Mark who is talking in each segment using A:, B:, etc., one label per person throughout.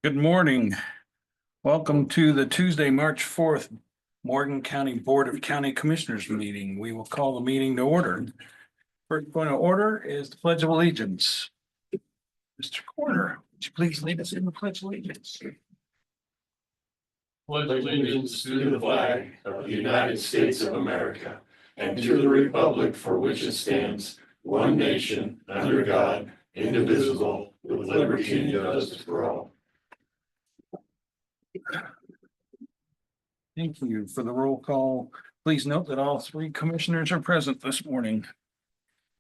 A: Good morning. Welcome to the Tuesday, March 4th, Morgan County Board of County Commissioners meeting. We will call the meeting to order. First point of order is the Pledge of Allegiance. Mr. Corner, would you please lead us in the Pledge of Allegiance?
B: Pledge allegiance to the flag of the United States of America and to the republic for which it stands, one nation, under God, indivisible, with liberty and justice for all.
A: Thank you for the roll call. Please note that all three commissioners are present this morning.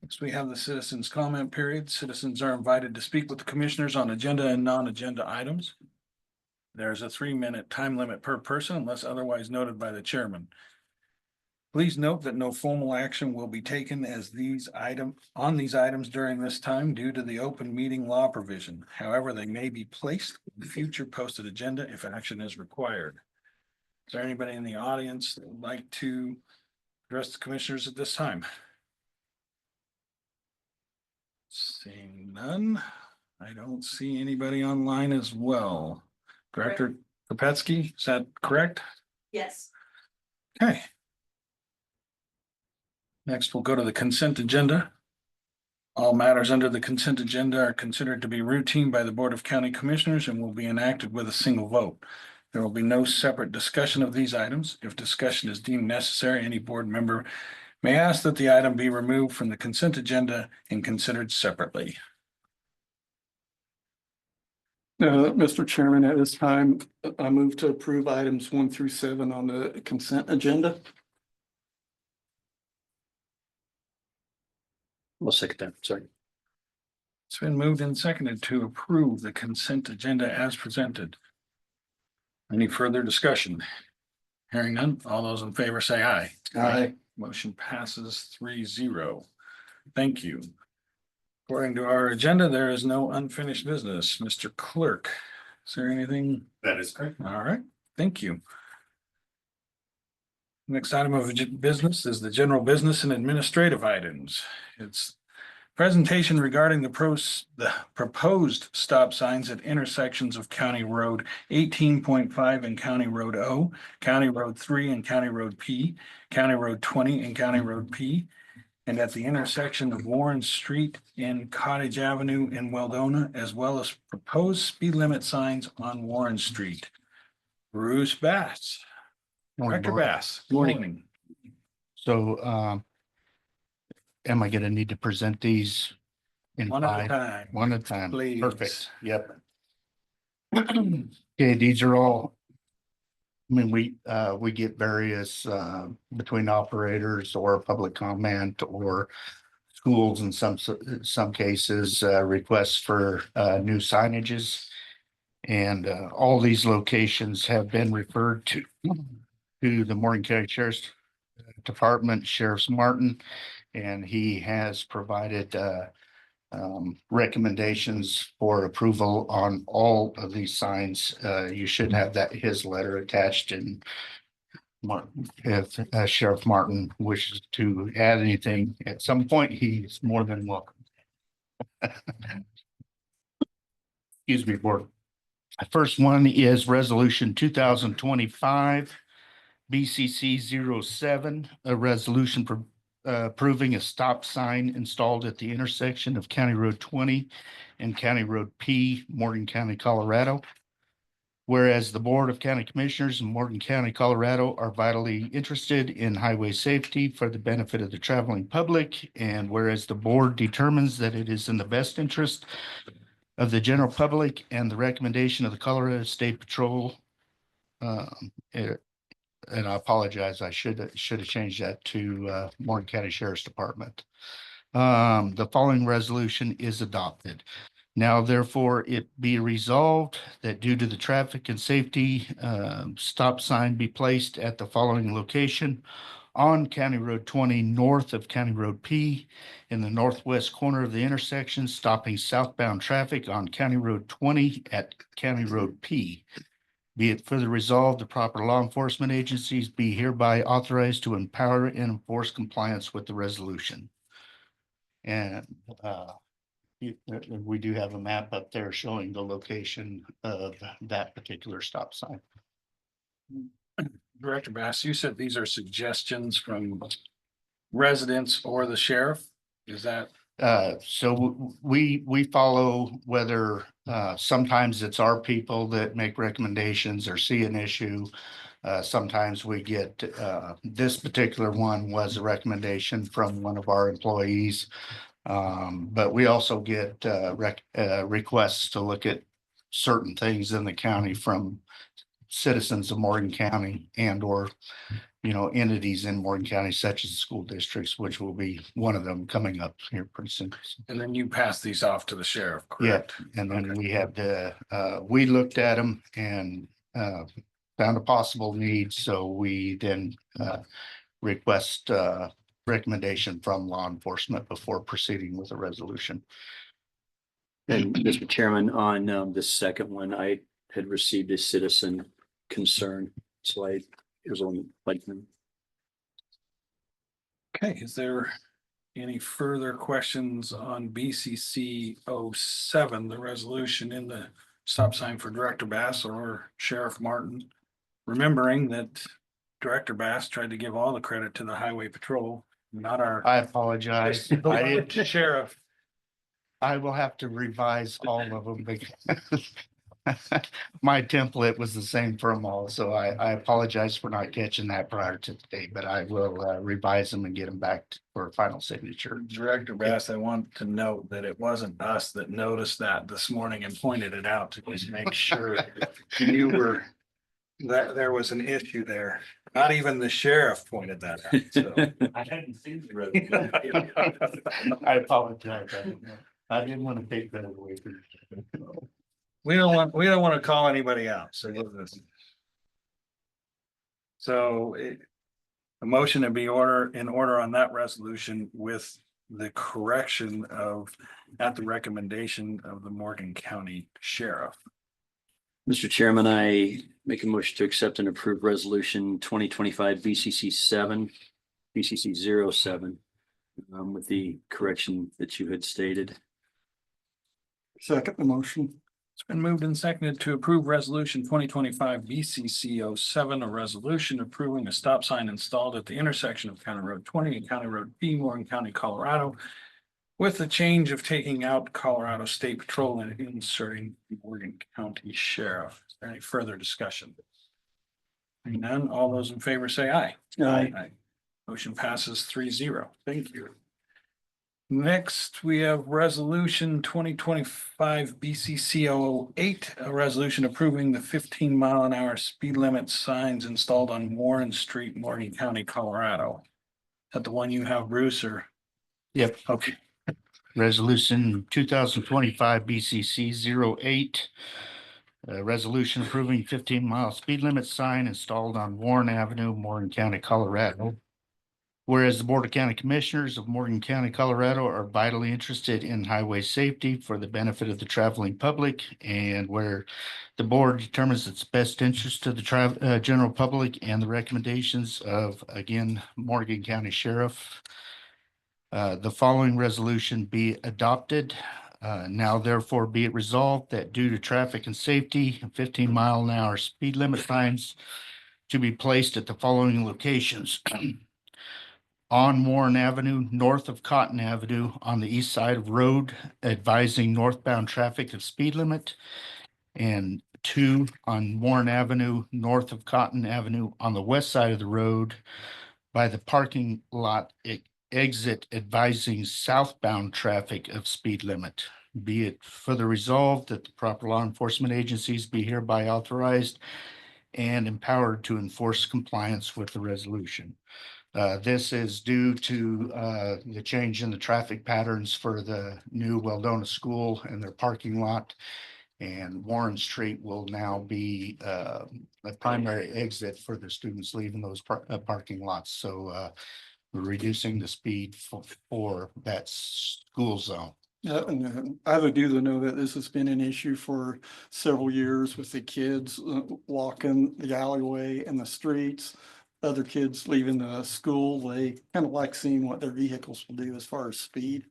A: Next, we have the citizens' comment period. Citizens are invited to speak with the commissioners on agenda and non-agenda items. There's a 3-minute time limit per person unless otherwise noted by the chairman. Please note that no formal action will be taken on these items during this time due to the open meeting law provision. However, they may be placed in the future posted agenda if action is required. Is there anybody in the audience that would like to address the commissioners at this time? Seeing none, I don't see anybody online as well. Director Kopetsky, is that correct?
C: Yes.
A: Okay. Next, we'll go to the consent agenda. All matters under the consent agenda are considered to be routine by the Board of County Commissioners and will be enacted with a single vote. There will be no separate discussion of these items. If discussion is deemed necessary, any board member may ask that the item be removed from the consent agenda and considered separately.
D: Mr. Chairman, at this time, I move to approve items 1 through 7 on the consent agenda.
E: We'll second that, sorry.
A: It's been moved and seconded to approve the consent agenda as presented. Any further discussion? Hearing none, all those in favor say aye.
D: Aye.
A: Motion passes 3-0. Thank you. According to our agenda, there is no unfinished business. Mr. Clerk, is there anything?
B: That is correct.
A: All right, thank you. Next item of business is the general business and administrative items. It's presentation regarding the proposed stop signs at intersections of County Road 18.5 and County Road O, County Road 3 and County Road P, County Road 20 and County Road P, and at the intersection of Warren Street and Cottage Avenue in Weldona, as well as proposed speed limit signs on Warren Street. Bruce Bass. Director Bass. Good
E: Morning. So, am I gonna need to present these in
A: One at a
E: five?
A: time.
E: One at a time.
A: Please.
E: Perfect. Yep. Okay, these are all. I mean, we get various, between operators or public comment or schools in some cases, requests for, new signages. And, all these locations have been referred to the Morgan County Sheriff's Department, Sheriff Martin, and he has provided recommendations for approval on all of these signs. You should have his letter attached, and if Sheriff Martin wishes to add anything at some point, he's more than welcome. Excuse me, board. The first one is Resolution 2025 BCC 07, a resolution for approving a stop sign installed at the intersection of County Road 20 and County Road P, Morgan County, Colorado. Whereas the Board of County Commissioners in Morgan County, Colorado are vitally interested in highway safety for the benefit of the traveling public, and whereas the board determines that it is in the best interest of the general public and the recommendation of the Colorado State Patrol, and I apologize, I should have changed that to Morgan County Sheriff's Department. The following resolution is adopted. Now, therefore, it be resolved that due to the traffic and safety, stop sign be placed at the following location on County Road 20 north of County Road P in the northwest corner of the intersection, stopping southbound traffic on County Road 20 at County Road P. Be it further resolved, the proper law enforcement agencies be hereby authorized to empower and enforce compliance with the resolution. And we do have a map up there showing the location of that particular stop sign.
A: Director Bass, you said these are suggestions from residents or the sheriff? Is that?
E: So we follow whether, sometimes it's our people that make recommendations or see an issue. Sometimes we get, this particular one was a recommendation from one of our employees. But we also get, requests to look at certain things in the county from citizens of Morgan County and or, entities in Morgan County such as the school districts, which will be one of them coming up here pretty soon.
A: And then you pass these off to the sheriff,
E: Yeah,
A: correct?
E: and then we have we looked at them and found a possible need, so we then request recommendation from law enforcement before proceeding with a resolution.
C: And Mr. Chairman, on the second one, I had received a citizen concern, so it was on like.
A: Okay, is there any further questions on BCC 07, the resolution in the stop sign for Director Bass or Sheriff Martin? Remembering that Director Bass tried to give all the credit to the Highway Patrol, not our
E: I apologize. I did,
A: sheriff.
E: I will have to revise all of them because my template was the same for them all, so I apologize for not catching that prior to today, but I will revise them and get them back for final signature.
A: Director Bass, I want to note that it wasn't us that noticed that this morning and pointed it out to just make sure you were, that there was an issue there. Not even the sheriff pointed that out, so.
B: I hadn't seen the resolution.
E: I apologize. I didn't want to take that away from you.
A: We don't want to call anybody out, so. So a motion to be in order on that resolution with the correction of, at the recommendation of the Morgan County Sheriff.
C: Mr. Chairman, I make a motion to accept and approve resolution 2025 BCC 7, BCC 07, with the correction that you had stated.
D: Second the motion.
A: It's been moved and seconded to approve resolution 2025 BCC 07, a resolution approving a stop sign installed at the intersection of County Road 20 and County Road B, Morgan County, Colorado, with the change of taking out Colorado State Patrol and inserting Morgan County Sheriff. Is there any further discussion? Hearing none, all those in favor say aye.
D: Aye.
A: Motion passes 3-0. Thank you. Next, we have resolution 2025 BCC 08, a resolution approving the 15-mile-an-hour speed limit signs installed on Warren Street, Morgan County, Colorado. Is that the one you have, Bruce, or?
E: Yep.
A: Okay.
E: Resolution 2025 BCC 08. A resolution approving 15-mile speed limit sign installed on Warren Avenue, Morgan County, Colorado. Whereas the Board of County Commissioners of Morgan County, Colorado are vitally interested in highway safety for the benefit of the traveling public, and where the board determines its best interest to the general public and the recommendations of, again, Morgan County Sheriff, the following resolution be adopted. Now therefore be it resolved that due to traffic and safety, 15-mile-an-hour speed limit signs to be placed at the following locations. On Warren Avenue, north of Cotton Avenue, on the east side of road, advising northbound traffic of speed limit. And 2, on Warren Avenue, north of Cotton Avenue, on the west side of the road, by the parking lot exit, advising southbound traffic of speed limit. Be it further resolved that the proper law enforcement agencies be hereby authorized and empowered to enforce compliance with the resolution. This is due to the change in the traffic patterns for the new Weldona School and their parking lot. And Warren Street will now be a primary exit for the students leaving those parking lots. So we're reducing the speed for that school zone.
D: Yeah, and I do know that this has been an issue for several years with the kids walking the alleyway and the streets. Other kids leaving the school, they kind of like seeing what their vehicles will do as far as speed.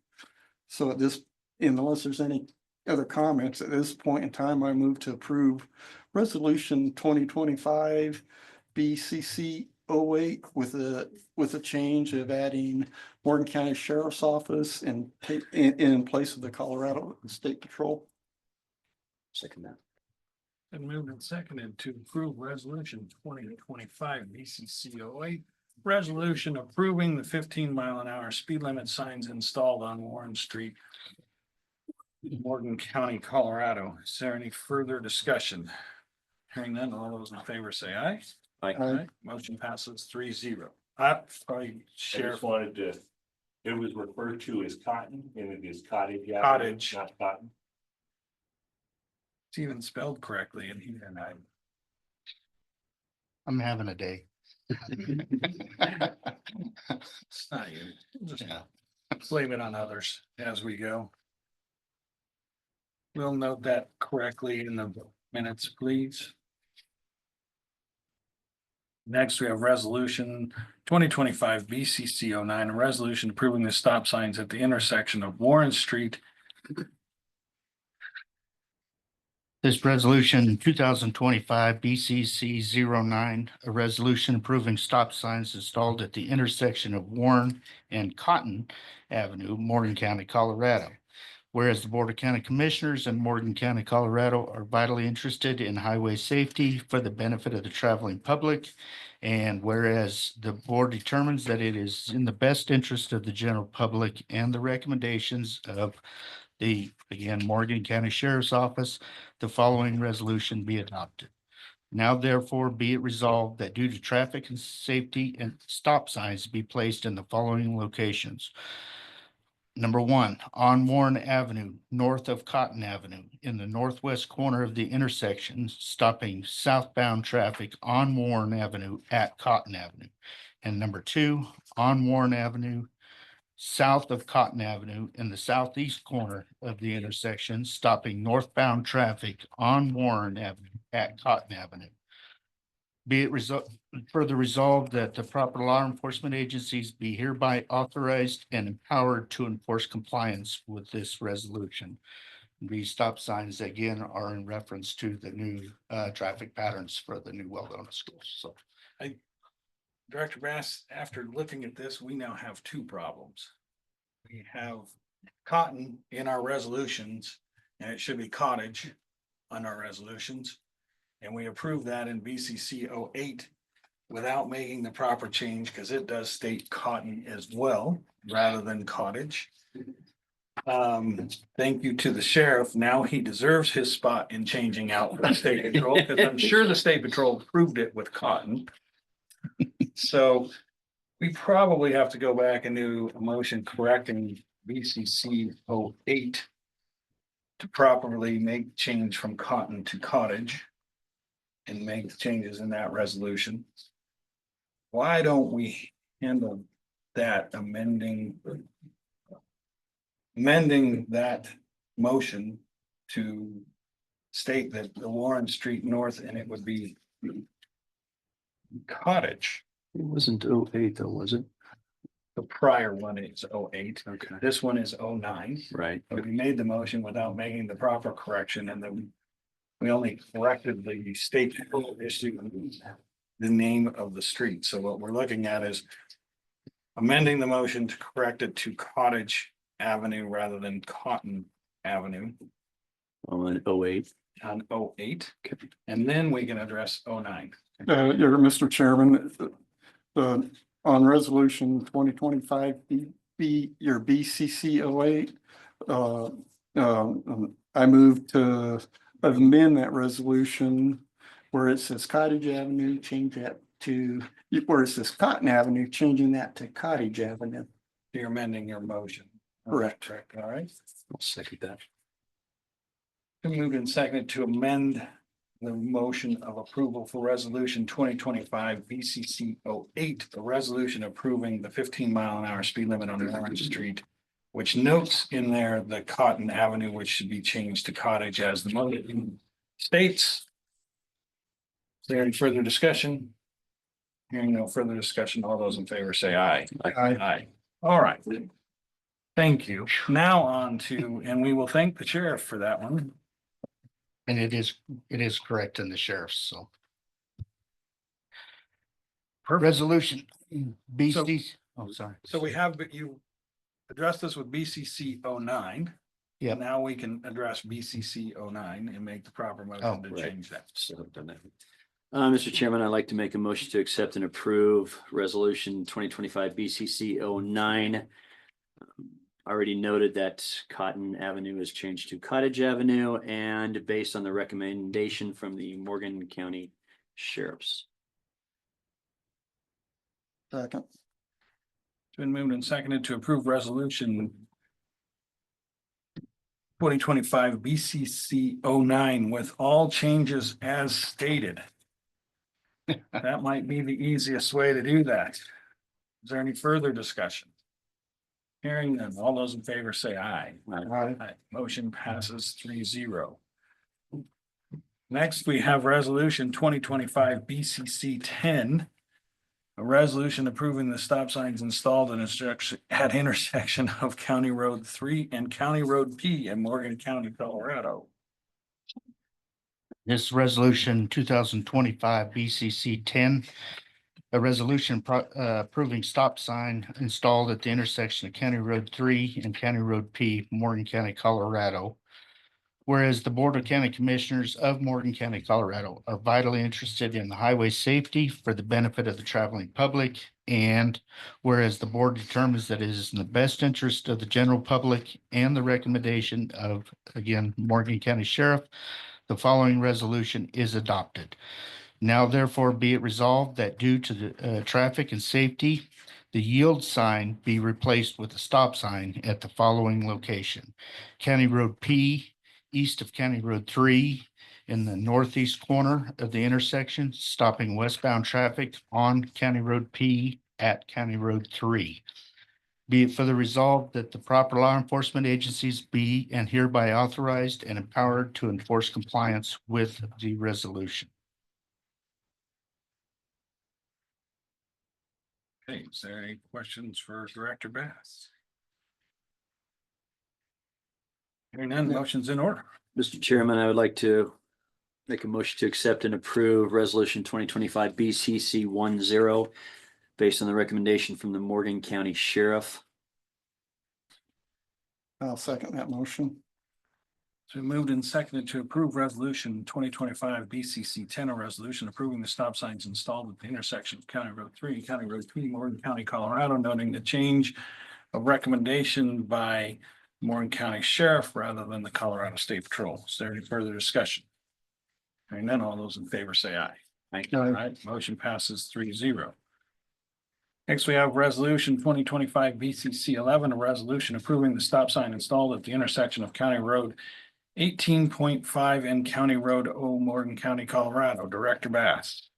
D: So at this unless there's any other comments at this point in time, I move to approve resolution 2025 BCC 08 with a change of adding Morgan County Sheriff's Office in place of the Colorado State Patrol.
C: Second that.
A: And moved and seconded to approve resolution 2025 BCC 08. Resolution approving the 15-mile-an-hour speed limit signs installed on Warren Street, Morgan County, Colorado. Is there any further discussion? Hearing none, all those in favor say aye.
D: Aye.
A: Motion passes 3-0. Sorry,
B: I
A: Sheriff.
B: just wanted to, it was referred to as cotton and it is cottage. Avenue,
A: Cottage.
B: Not cotton.
A: It's even spelled correctly in here, and
E: I'm having a day.
A: it's not you. Just
E: Yeah.
A: blame it on others as we go. We'll note that correctly in the minutes, please. Next, we have resolution 2025 BCC 09, a resolution approving the stop signs at the intersection of Warren Street.
E: This resolution 2025 BCC 09, a resolution approving stop signs installed at the intersection of Warren and Cotton Avenue, Morgan County, Colorado. Whereas the Board of County Commissioners in Morgan County, Colorado are vitally interested in highway safety for the benefit of the traveling public. And whereas the board determines that it is in the best interest of the general public and the recommendations of the, again, Morgan County Sheriff's Office, the following resolution be adopted. Now therefore be it resolved that due to traffic and safety and stop signs be placed in the following locations. Number 1, on Warren Avenue, north of Cotton Avenue, in the northwest corner of the intersection, stopping southbound traffic on Warren Avenue at Cotton Avenue. And number 2, on Warren Avenue, south of Cotton Avenue, in the southeast corner of the intersection, stopping northbound traffic on Warren Avenue at Cotton Avenue. Be it further resolved that the proper law enforcement agencies be hereby authorized and empowered to enforce compliance with this resolution. These stop signs again are in reference to the new traffic patterns for the new Weldona schools. So
A: Director Bass, after looking at this, we now have two problems. We have Cotton in our resolutions, and it should be Cottage on our resolutions. And we approved that in BCC 08 without making the proper change because it does state Cotton as well, rather than Cottage. Thank you to the sheriff. Now he deserves his spot in changing out the state patrol, because I'm sure the state patrol approved it with Cotton. So we probably have to go back and do a motion correcting BCC 08 to properly make change from Cotton to Cottage and make the changes in that resolution. Why don't we handle that amending that motion to state that the Warren Street North, and it would be Cottage.
C: It wasn't 08 though, was it?
A: The prior one is 08.
C: Okay.
A: This one is 09.
C: Right.
A: But we made the motion without making the proper correction, and then we only corrected the state issue, the name of the street. So what we're looking at is amending the motion to correct it to Cottage Avenue rather than Cotton Avenue
C: On 08.
A: on 08. And then we can address 09.
D: Mr. Chairman, on resolution 2025 your BCC 08, I move to amend that resolution where it says Cottage Avenue, change that to, where it says Cotton Avenue, changing that to Cottage Avenue.
A: You're amending your motion.
D: Correct.
A: All right.
C: I'll second that.
A: Moved and seconded to amend the motion of approval for resolution 2025 BCC 08, a resolution approving the 15-mile-an-hour speed limit on Warren Street, which notes in there the Cotton Avenue, which should be changed to Cottage as the motion states. Is there any further discussion? Hearing no further discussion, all those in favor say aye.
D: Aye.
A: Aye. All right. Thank you. Now on to, and we will thank the sheriff for that one.
E: And it is correct in the sheriff's, so.
A: Perfect.
E: Resolution BC, oh, sorry.
A: So we have, but you addressed this with BCC 09.
E: Yep.
A: Now we can address BCC 09 and make the proper motion
C: Oh,
A: to
C: right.
A: change that.
C: So I've done that. Mr. Chairman, I'd like to make a motion to accept and approve resolution 2025 BCC 09. Already noted that Cotton Avenue is changed to Cottage Avenue, and based on the recommendation from the Morgan County Sheriffs.
D: Second.
A: It's been moved and seconded to approve resolution 2025 BCC 09 with all changes as stated. That might be the easiest way to do that. Is there any further discussion? Hearing none, all those in favor say aye.
D: Aye.
A: Aye. Motion passes 3-0. Next, we have resolution 2025 BCC 10. A resolution approving the stop signs installed at intersection of County Road 3 and County Road P in Morgan County, Colorado.
E: This resolution 2025 BCC 10. A resolution approving stop sign installed at the intersection of County Road 3 and County Road P, Morgan County, Colorado. Whereas the Board of County Commissioners of Morgan County, Colorado are vitally interested in the highway safety for the benefit of the traveling public. And whereas the board determines that it is in the best interest of the general public and the recommendation of, again, Morgan County Sheriff, the following resolution is adopted. Now therefore be it resolved that due to the traffic and safety, the yield sign be replaced with a stop sign at the following location. County Road P, east of County Road 3, in the northeast corner of the intersection, stopping westbound traffic on County Road P at County Road 3. Be it further resolved that the proper law enforcement agencies be and hereby authorized and empowered to enforce compliance with the resolution.
A: Okay, is there any questions for Director Bass? Hearing none,
D: Yeah.
A: motion's in order.
C: Mr. Chairman, I would like to make a motion to accept and approve resolution 2025 BCC 10 based on the recommendation from the Morgan County Sheriff.
D: I'll second that motion.
A: So moved and seconded to approve resolution 2025 BCC 10, a resolution approving the stop signs installed at the intersection of County Road 3 and County Road P, Morgan County, Colorado, noting the change of recommendation by Morgan County Sheriff rather than the Colorado State Patrol. Is there any further discussion? Hearing none, all those in favor say aye.
C: Aye.
A: All right, motion passes 3-0. Next, we have resolution 2025 BCC 11, a resolution approving the stop sign installed at the intersection of County Road 18.5 and County Road O, Morgan County, Colorado. Director Bass.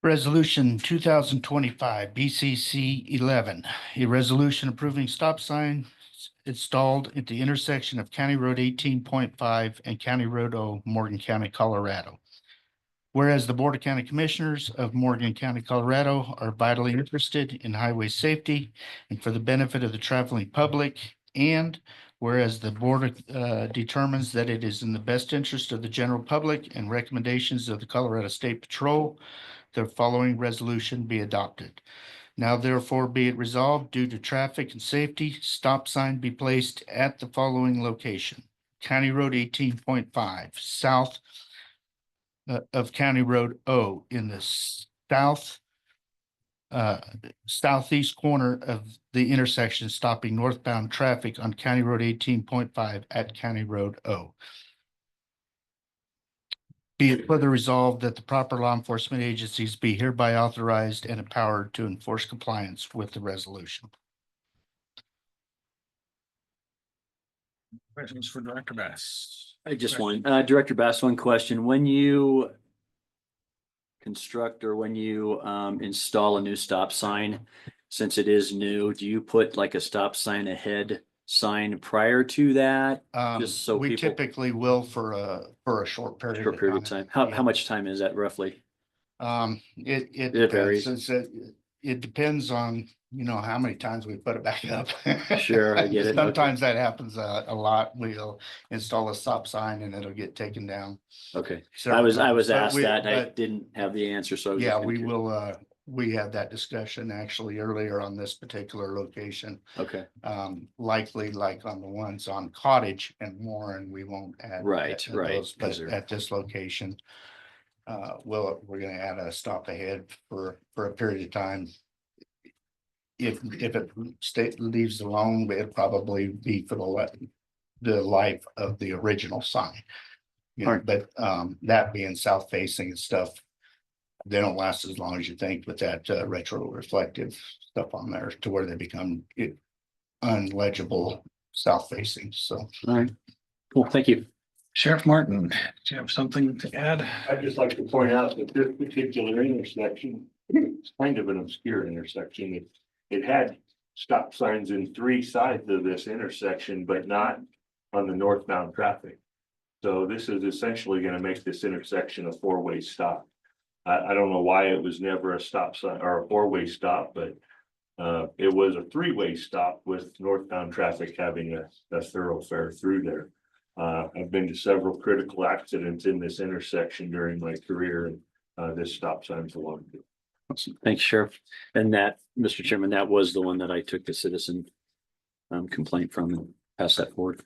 E: Resolution 2025 BCC 11, a resolution approving stop signs installed at the intersection of County Road 18.5 and County Road O, Morgan County, Colorado. Whereas the Board of County Commissioners of Morgan County, Colorado are vitally interested in highway safety and for the benefit of the traveling public. And whereas the board determines that it is in the best interest of the general public and recommendations of the Colorado State Patrol, the following resolution be adopted. Now therefore be it resolved, due to traffic and safety, stop sign be placed at the following location. County Road 18.5, south of County Road O, in the southeast corner of the intersection, stopping northbound traffic on County Road 18.5 at County Road O. Be it further resolved that the proper law enforcement agencies be hereby authorized and empowered to enforce compliance with the resolution.
A: Questions for Director Bass?
C: I just want, Director Bass, one question. When you construct or when you install a new stop sign, since it is new, do you put like a stop sign ahead sign prior to that? Just so
E: We
C: people-
E: typically will for a short period.
C: Short period of time. How much time is that roughly?
E: It
C: It varies.
E: depends. it depends on, how many times we put it back up.
C: Sure, I get it. Okay.
E: Sometimes that happens a lot. We'll install a stop sign and it'll get taken down.
C: Okay, I
E: several
C: was
E: times, but
C: asked that, and I
E: but
C: didn't have the answer, so. I was
E: yeah,
C: just kinda
E: we
C: curious.
E: will, we had that discussion actually earlier on this particular location.
C: Okay,
E: Likely like on the ones on Cottage and Warren, we won't add.
C: Right, right,
E: those,
C: 'cause
E: But
C: they're-
E: at this location, we're gonna add a stop ahead for a period of time. If it leaves alone, it'll probably be for the life of the original sign.
C: Alright.
E: But that being south facing and stuff, they don't last as long as you think with that retro reflective stuff on there to where they become unlegible south facing. So
C: all right, cool, thank you.
A: Sheriff Martin, do you have something to add?
B: I'd just like to point out that this particular intersection, it's kind of an obscure intersection. It had stop signs in 3 sides of this intersection, but not on the northbound traffic. So this is essentially gonna make this intersection a 4-way stop. I don't know why it was never a stop sign or a 4-way stop, but it was a 3-way stop with northbound traffic having a thoroughfare through there. I've been to several critical accidents in this intersection during my career, and this stop sign's along.
C: Thanks, Sheriff. And that, Mr. Chairman, that was the one that I took the citizen complaint from and passed that forward.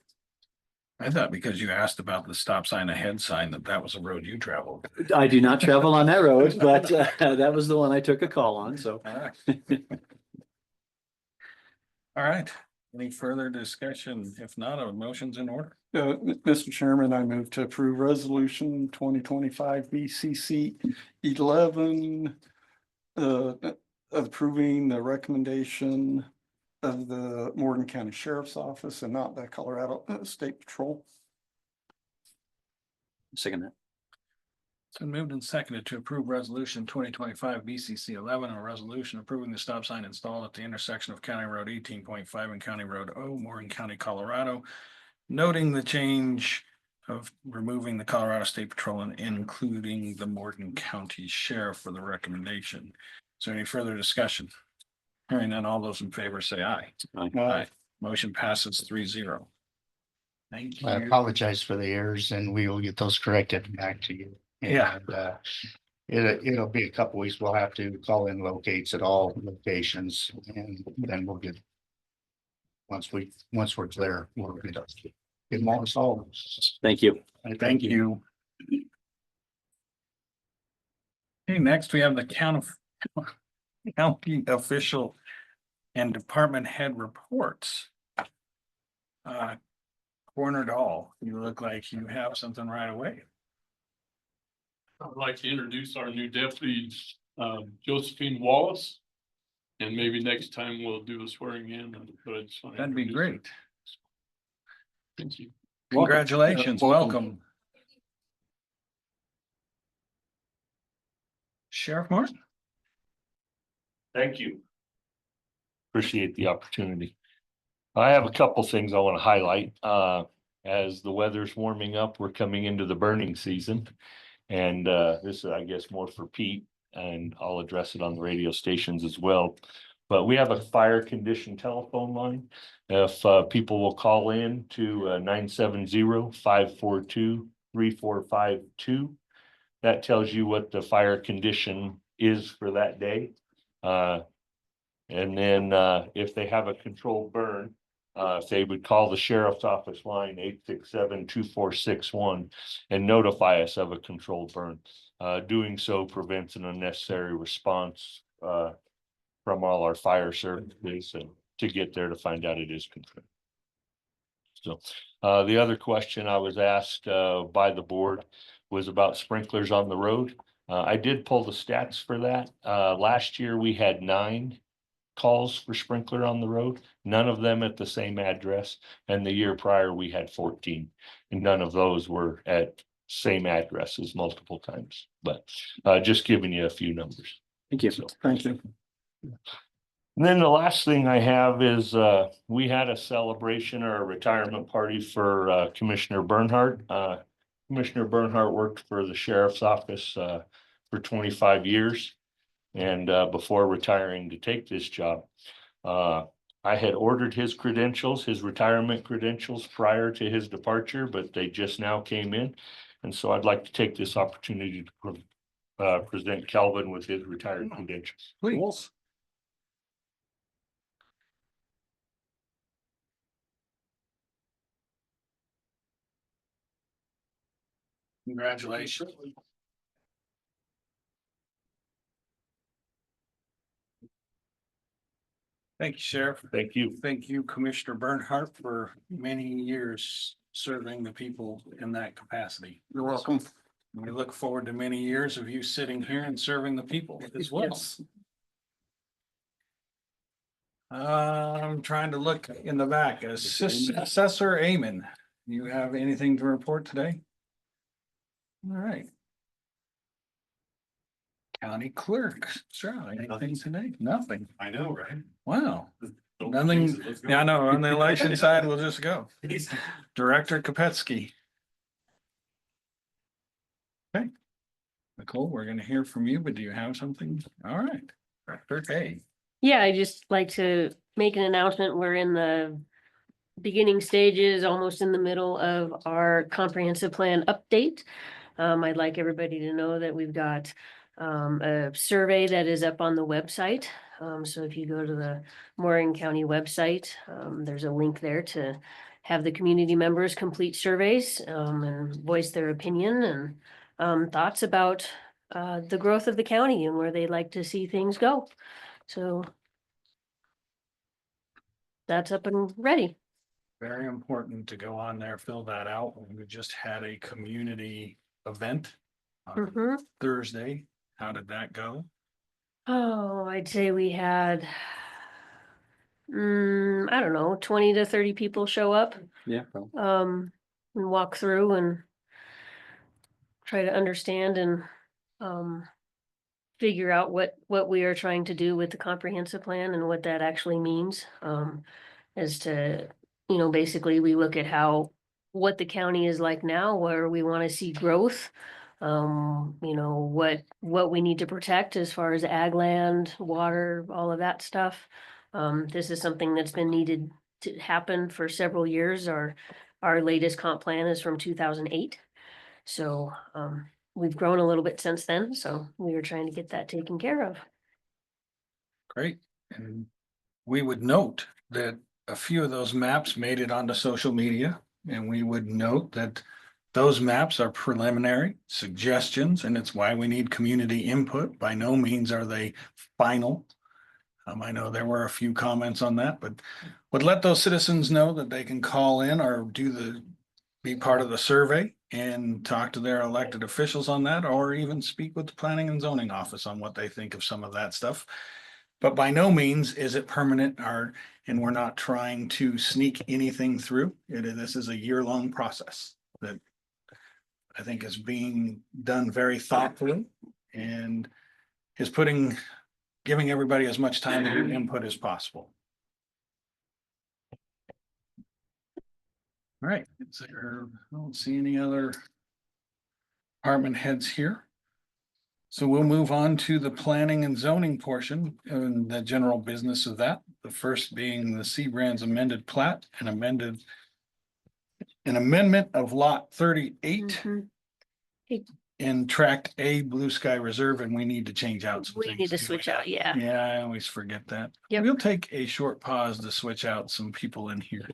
A: I thought because you asked about the stop sign ahead sign that was a road you traveled.
C: I do not travel on that road, but that was the one I took a call on, so.
A: All right, any further discussion? If not, a motion's in order.
D: Mr. Chairman, I move to approve resolution 2025 BCC 11. Approving the recommendation of the Morgan County Sheriff's Office and not the Colorado State Patrol.
C: Second that.
A: It's been moved and seconded to approve resolution 2025 BCC 11, a resolution approving the stop sign installed at the intersection of County Road 18.5 and County Road O, Morgan County, Colorado. Noting the change of removing the Colorado State Patrol and including the Morgan County Sheriff for the recommendation. Is there any further discussion? Hearing none, all those in favor say aye.
C: Aye.
A: Motion passes 3-0. Thank
E: I
A: you.
E: apologize for the errors and we will get those corrected back to you.
A: Yeah.
E: And, it'll be a couple weeks. We'll have to call in locates at all locations and then we'll get. Once we're clear, we'll get them all solved.
C: Thank you.
A: Thank you. Okay, next we have the county official and department head reports. Coroner Dahl, you look like you have something right away.
F: I'd like to introduce our new deputy, Josephine Wallace. And maybe next time we'll do a swearing in. But I just want to
A: That'd be
F: introduce her.
A: great.
F: Thank you.
A: Congratulations, welcome. Sheriff Martin.
B: Thank you. Appreciate the opportunity. I have a couple things I want to highlight. As the weather's warming up, we're coming into the burning season. And this is, I guess, more for Pete, and I'll address it on the radio stations as well. But we have a fire condition telephone line. If people will call in to 970-542-3452. That tells you what the fire condition is for that day. And then if they have a controlled burn, if they would call the sheriff's office line 867-2461 and notify us of a controlled burn. Doing so prevents an unnecessary response from all our fire services and to get there to find out it is controlled. So the other question I was asked by the board was about sprinklers on the road. I did pull the stats for that. Last year we had 9 calls for sprinkler on the road, none of them at the same address. And the year prior we had 14, and none of those were at same addresses multiple times. But just giving you a few numbers.
C: Thank you.
B: So,
D: Thank you.
B: and then the last thing I have is we had a celebration or a retirement party for Commissioner Bernhardt. Commissioner Bernhardt worked for the sheriff's office for 25 years. and before retiring to take this job. I had ordered his credentials, his retirement credentials prior to his departure, but they just now came in. And so I'd like to take this opportunity to present Calvin with his retired credentials.
A: Please. Congratulations. Thank you, Sheriff.
B: Thank you.
A: Thank you, Commissioner Bernhardt, for many years serving the people in that capacity.
D: You're welcome.
A: We look forward to many years of you sitting here and serving the people as well.
D: Yes.
A: I'm trying to look in the back. Assessor Amen, you have anything to report today? All right. County Clerk, Stroud, anything today? Nothing.
B: I know, right?
A: Wow. Nothing. Yeah, I know. On the election side, we'll just go. Director Kopetsky. Okay. Nicole, we're gonna hear from you, but do you have something? All right. Director Hay.
G: Yeah, I just like to make an announcement. We're in the beginning stages, almost in the middle of our comprehensive plan update. I'd like everybody to know that we've got a survey that is up on the website. So if you go to the Morgan County website, there's a link there to have the community members complete surveys and voice their opinion and thoughts about the growth of the county and where they'd like to see things go. So that's up and ready.
A: Very important to go on there, fill that out. We just had a community event on
G: Mhm.
A: Thursday. How did that go?
G: Oh, I'd say we had, I don't know, 20 to 30 people show up,
C: Yeah. Well,
G: and walk through and try to understand and, figure out what we are trying to do with the comprehensive plan and what that actually means. As to, basically we look at what the county is like now, where we want to see growth. What we need to protect as far as ag land, water, all of that stuff. This is something that's been needed to happen for several years. Our latest comp plan is from 2008. So, we've grown a little bit since then, so we are trying to get that taken care of.
A: Great. And we would note that a few of those maps made it onto social media. And we would note that those maps are preliminary suggestions, and it's why we need community input. By no means are they final. I know there were a few comments on that, but would let those citizens know that they can call in or be part of the survey and talk to their elected officials on that, or even speak with the planning and zoning office on what they think of some of that stuff. But by no means is it permanent and we're not trying to sneak anything through. This is a year-long process that I think is being done very thoughtfully and is giving everybody as much time to do input as possible. All right, I don't see any other department heads here. So we'll move on to the planning and zoning portion and the general business of that. The first being the Seabrands amended plat and an amendment of lot 38
G: Mhm.
A: in tract A Blue Sky Reserve, and we need to change out some
G: We
A: things.
G: need to switch out, yeah.
A: Yeah, I always forget that.
G: Yep.
A: We'll take a short pause to switch out some people in here.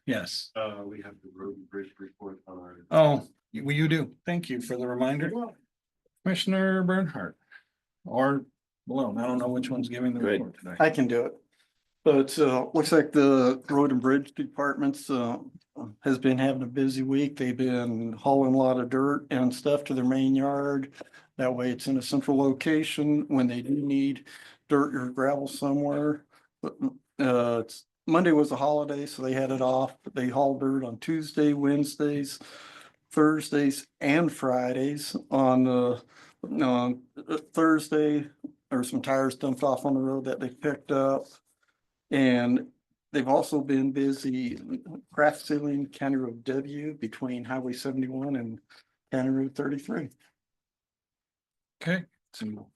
A: Yes.
B: We have the road and bridge report on our.
A: Oh, you do. Thank you for the reminder. Commissioner Bernhardt. Or Malone, I don't know which one's giving the
C: Go ahead.
A: report today.
D: I can do it. But looks like the road and bridge departments has been having a busy week. They've been hauling a lot of dirt and stuff to their main yard. That way it's in a central location when they do need dirt or gravel somewhere. But Monday was a holiday, so they had it off. But they hauled dirt on Tuesday, Wednesdays, Thursdays, and Fridays. On Thursday, there were some tires dumped off on the road that they picked up. And they've also been busy craft sealing County Road W between Highway 71 and County Road 33.
A: Okay, so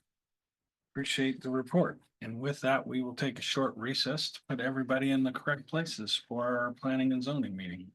A: Appreciate the report. And with that, we will take a short recess to put everybody in the correct places for our planning and zoning meeting.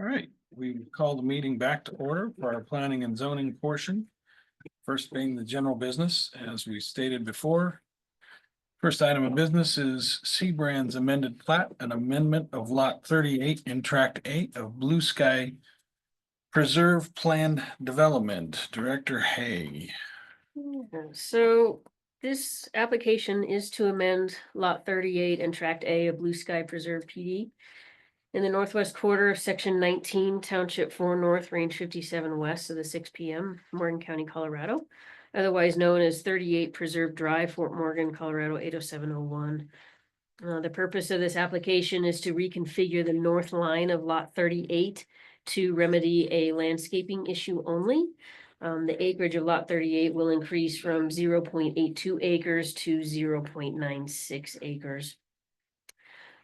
A: All right, we call the meeting back to order for our planning and zoning portion. First being the general business, as we stated before. First item of business is Seabrand's amended plat, an amendment of lot 38 in tract 8 of Blue Sky Preserve Planned Development. Director Hay.
G: So this application is to amend lot 38 and tract A of Blue Sky Preserve PD in the northwest quarter of section 19, township 4 north, range 57 west of the 6 PM, Morgan County, Colorado, otherwise known as 38 Preserve Drive, Fort Morgan, Colorado 80701. The purpose of this application is to reconfigure the north line of lot 38 to remedy a landscaping issue only. The acreage of lot 38 will increase from 0.82 acres to 0.96 acres.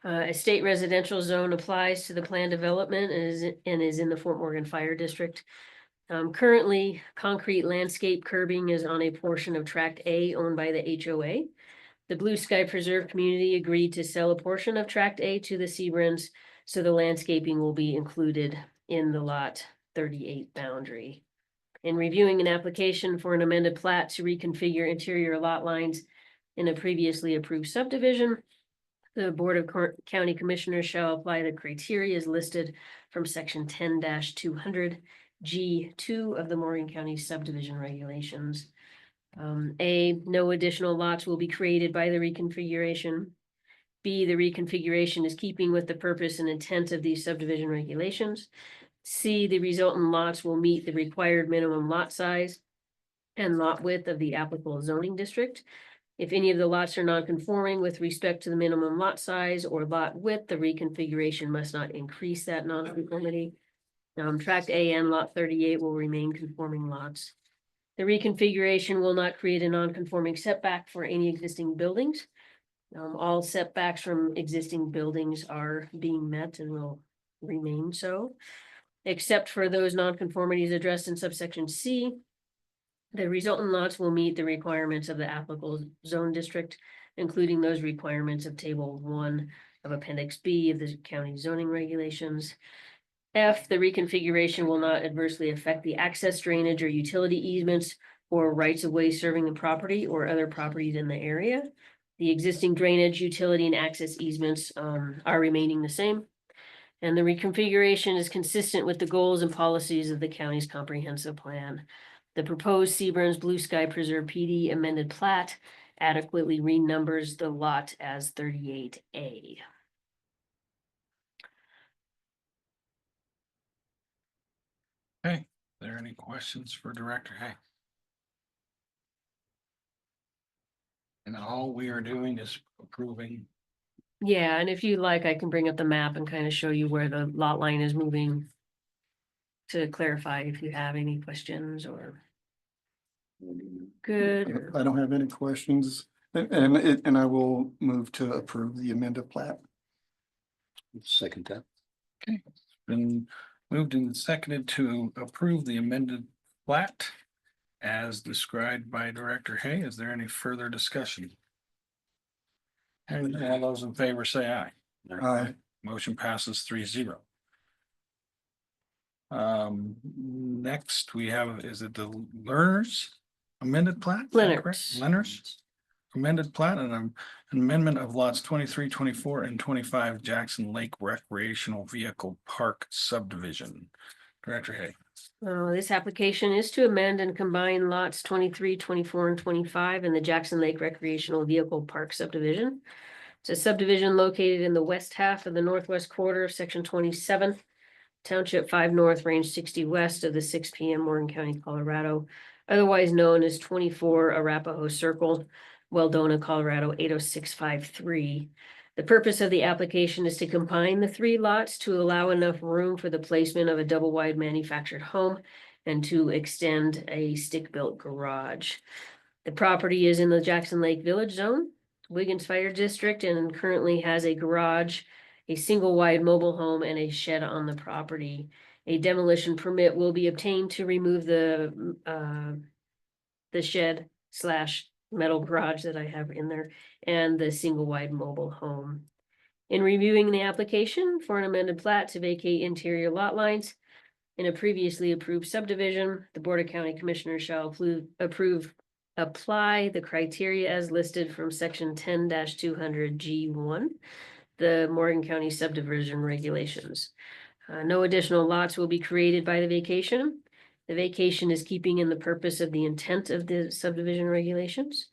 G: A state residential zone applies to the planned development and is in the Fort Morgan Fire District. Currently, concrete landscape curbing is on a portion of tract A owned by the HOA. The Blue Sky Preserve community agreed to sell a portion of tract A to the Seabrands, so the landscaping will be included in the lot 38 boundary. In reviewing an application for an amended plat to reconfigure interior lot lines in a previously approved subdivision, the Board of County Commissioners shall apply the criteria as listed from section 10-200 G2 of the Morgan County subdivision regulations. A, no additional lots will be created by the reconfiguration. B, the reconfiguration is keeping with the purpose and intent of these subdivision regulations. C, the resultant lots will meet the required minimum lot size and lot width of the applicable zoning district. If any of the lots are non-conforming with respect to the minimum lot size or lot width, the reconfiguration must not increase that non-conformity. Tract A and lot 38 will remain conforming lots. The reconfiguration will not create a non-conforming setback for any existing buildings. All setbacks from existing buildings are being met and will remain so, except for those nonconformities addressed in subsection C. The resultant lots will meet the requirements of the applicable zone district, including those requirements of table 1 of appendix B of the county zoning regulations. F, the reconfiguration will not adversely affect the access, drainage, or utility easements or rights of way serving the property or other properties in the area. The existing drainage, utility, and access easements are remaining the same. And the reconfiguration is consistent with the goals and policies of the county's comprehensive plan. The proposed Seabrands Blue Sky Preserve PD amended plat adequately renumbers the lot as 38A.
A: Okay, are there any questions for Director Hay? And all we are doing is approving.
G: Yeah, and if you like, I can bring up the map and kind of show you where the lot line is moving to clarify if you have any questions or good.
D: I don't have any questions, and I will move to approve the amended plat.
C: Second that.
A: Okay, been moved and seconded to approve the amended plat as described by Director Hay. Is there any further discussion? And all those in favor say aye.
D: Aye.
A: Motion passes 3-0. Next we have, is it the Learners amended plat? Is that correct?
G: Leonard's.
A: Learners amended plat and an amendment of lots 23, 24, and 25 Jackson Lake Recreational Vehicle Park subdivision. Director Hay.
G: This application is to amend and combine lots 23, 24, and 25 in the Jackson Lake Recreational Vehicle Park subdivision. It's a subdivision located in the west half of the northwest quarter of section 27, township 5 north, range 60 west of the 6 PM, Morgan County, Colorado, otherwise known as 24 Arapahoe Circle, Weldona, Colorado 80653. The purpose of the application is to combine the 3 lots to allow enough room for the placement of a double wide manufactured home and to extend a stick-built garage. The property is in the Jackson Lake Village Zone, Wiggins Fire District, and currently has a garage, a single wide mobile home, and a shed on the property. A demolition permit will be obtained to remove the shed / metal garage that I have in there and the single wide mobile home. In reviewing the application for an amended plat to vacate interior lot lines in a previously approved subdivision, the Board of County Commissioners shall apply the criteria as listed from section 10-200G1, the Morgan County subdivision regulations. No additional lots will be created by the vacation. The vacation is keeping in the purpose of the intent of the subdivision regulations.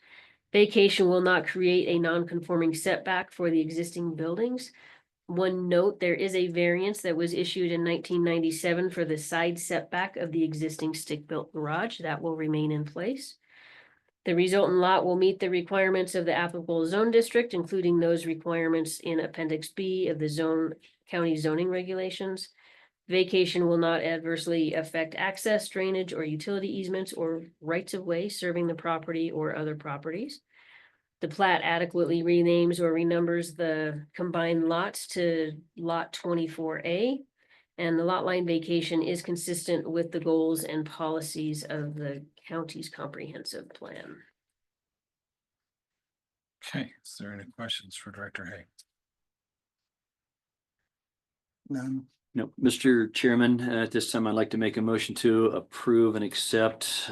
G: Vacation will not create a non-conforming setback for the existing buildings. One note, there is a variance that was issued in 1997 for the side setback of the existing stick-built garage. That will remain in place. The resultant lot will meet the requirements of the applicable zone district, including those requirements in Appendix B of the county zoning regulations. Vacation will not adversely affect access, drainage, or utility easements or rights of way serving the property or other properties. The plat adequately renames or renumbers the combined lots to Lot 24A, and the lot line vacation is consistent with the goals and policies of the county's comprehensive plan.
A: Okay, is there any questions for Director Hay?
D: None.
C: No, Mr. Chairman, at this time, I'd like to make a motion to approve and accept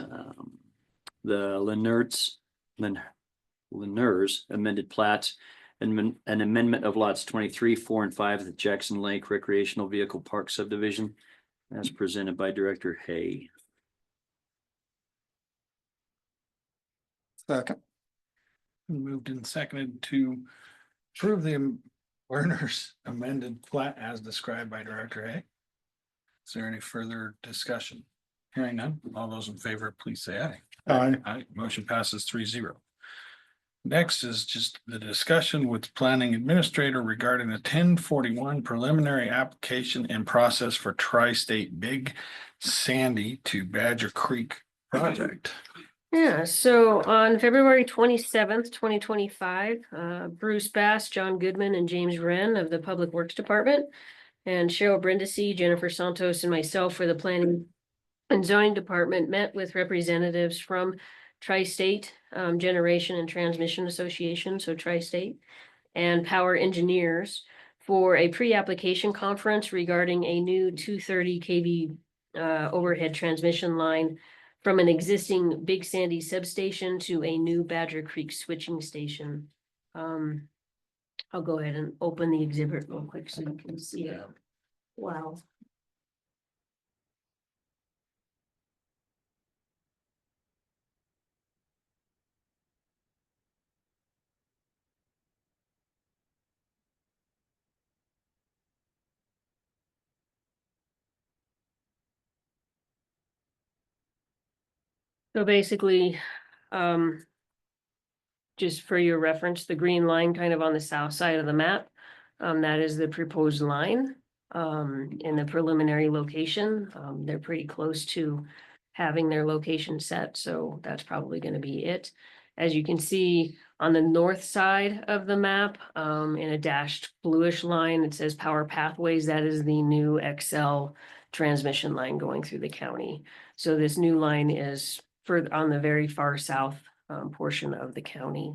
C: the Lenners amended plat and an amendment of lots 23, 4, and 5 of the Jackson Lake Recreational Vehicle Park subdivision as presented by Director Hay.
D: Second.
A: Moved and seconded to approve the Werner's amended plat as described by Director Hay. Is there any further discussion? Hearing none, all those in favor, please say aye.
D: Aye.
A: Aye, motion passes 3-0. Next is just the discussion with planning administrator regarding the 1041 preliminary application and process for Tri-State Big Sandy to Badger Creek project.
G: Yeah, so on February 27th, 2025, Bruce Bass, John Goodman, and James Wren of the Public Works Department, and Cheryl Brindisi, Jennifer Santos, and myself for the Planning and Zoning Department met with representatives from Tri-State Generation and Transmission Association, so Tri-State, and Power Engineers for a pre-application conference regarding a new 230 kV overhead transmission line from an existing Big Sandy substation to a new Badger Creek switching station. I'll go ahead and open the exhibit real quick so you can see it. Wow. So basically, just for your reference, the green line kind of on the south side of the map, that is the proposed line in the preliminary location. They're pretty close to having their location set, so that's probably going to be it. As you can see on the north side of the map, in a dashed bluish line, it says Power Pathways. That is the new XL transmission line going through the county. So this new line is on the very far south portion of the county.